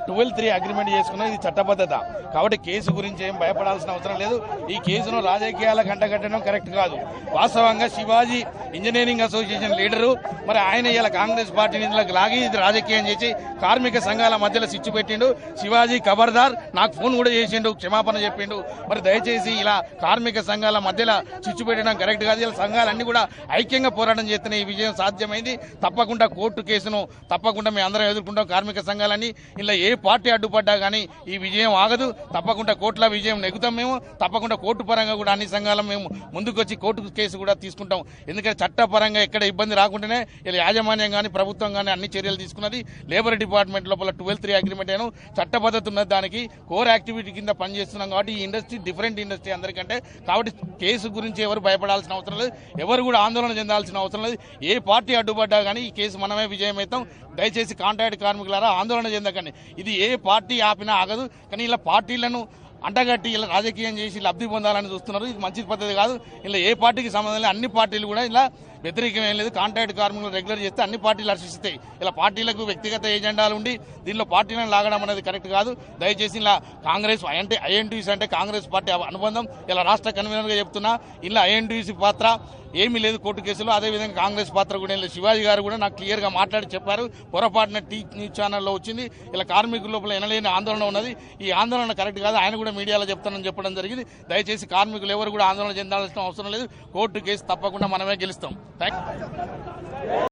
12-3 agreement చేసుకున్నది ఇది చట్టబద్ధత. కాబట్టి కేసు గురించి ఏం భయపడాల్సిన అవసరం లేదు. ఈ కేసును రాజకీయాలకు అంటగట్టడం కరెక్ట్ కాదు. వాస్తవంగా శివాజీ ఇంజనీరింగ్ అసోసియేషన్ లీడరు మరి ఆయన ఇలా కాంగ్రెస్ పార్టీ నిధులకు లాగి ఇది రాజకీయం చేసి కార్మిక సంఘాల మధ్యలో సిచ్చు పెట్టిండు. శివాజీ ఖబర్దార్ నాకు ఫోన్ కూడా చేసిండు, క్షమాపణ చెప్పిండు. మరి దయచేసి ఇలా కార్మిక సంఘాల మధ్యలో చిచ్చు పెట్టడం కరెక్ట్ కాదు. ఇలా సంఘాలన్నీ కూడా ఐక్యంగా పోరాటం చేస్తున్న ఈ విజయం సాధ్యమైంది. తప్పకుండా కోర్టు కేసును తప్పకుండా మేము అందరం ఎదుర్కొంటాం. కార్మిక సంఘాలన్నీ ఇలా ఏ పార్టీ అడ్డుపడ్డా కానీ ఈ విజయం ఆగదు. తప్పకుండా కోర్టుల విజయం నెగ్గుతాం. మేము తప్పకుండా కోర్టు పరంగా కూడా అన్ని సంఘాలు మేము ముందుకొచ్చి కోర్టు కేసు కూడా తీసుకుంటాం. ఎందుకంటే చట్టపరంగా ఎక్కడ ఇబ్బంది రాకుండానే ఇలా యాజమాన్యం కానీ ప్రభుత్వం కానీ అన్ని చర్యలు తీసుకున్నది. లేబర్ డిపార్ట్మెంట్ లోపల 12-3 అగ్రిమెంట్ అయినా చట్టబద్ధత ఉన్నది. దానికి కోర్ యాక్టివిటీ కింద పనిచేస్తున్నాం కాబట్టి ఈ ఇండస్ట్రీ డిఫరెంట్ ఇండస్ట్రీ అందరికంటే. కాబట్టి కేసు గురించి ఎవరు భయపడాల్సిన అవసరం లేదు, ఎవరు కూడా ఆందోళన చెందాల్సిన అవసరం లేదు. ఏ పార్టీ అడ్డుపడ్డా కానీ ఈ కేసు మనమే విజయమవుతాం. దయచేసి కాంట్రాక్ట్ కార్మికులారా ఆందోళన చెందకండి. ఇది ఏ పార్టీ ఆపినా ఆగదు. కానీ ఇలా పార్టీలను అంటగట్టి ఇలా రాజకీయం చేసి లబ్ధి పొందాలని చూస్తున్నారు. ఇది మంచి పద్ధతి కాదు. ఇలా ఏ పార్టీకి సంబంధం లేదు. అన్ని పార్టీలు కూడా ఇలా వ్యతిరేకం ఏం లేదు. కాంట్రాక్ట్ కార్మికులు రెగ్యులర్ చేస్తే అన్ని పార్టీలు హర్షిస్తాయి. ఇలా పార్టీలకు వ్యక్తిగత ఏజెండాలు ఉండి దీనిలో పార్టీలను లాగడం అనేది కరెక్ట్ కాదు. దయచేసి ఇలా కాంగ్రెస్ ఐఎన్టీసీ అంటే కాంగ్రెస్ పార్టీ అనుబంధం. ఇలా రాష్ట్ర కన్వీనర్గా చెప్తున్నా ఇలా ఐఎన్టీసీ పాత్ర ఏమీ లేదు కోర్టు కేసులో. అదేవిధంగా కాంగ్రెస్ పాత్ర కూడా లేదు. శివాజీ గారు కూడా నాకు క్లియర్గా మాట్లాడి చెప్పారు. పొరపాటున న్యూస్ ఛానల్లో వచ్చింది. ఇలా కార్మికుల లోపల ఎనలేని ఆందోళన ఉన్నది. ఈ ఆందోళన కరెక్ట్ కాదు. ఆయన కూడా మీడియాలో చెప్తానని చెప్పడం జరిగింది. దయచేసి కార్మికులు ఎవరు కూడా ఆందోళన చెందాల్సిన అవసరం లేదు. కోర్టు కేసు తప్పకుండా మనమే గెలుస్తాం. థ్యాంక్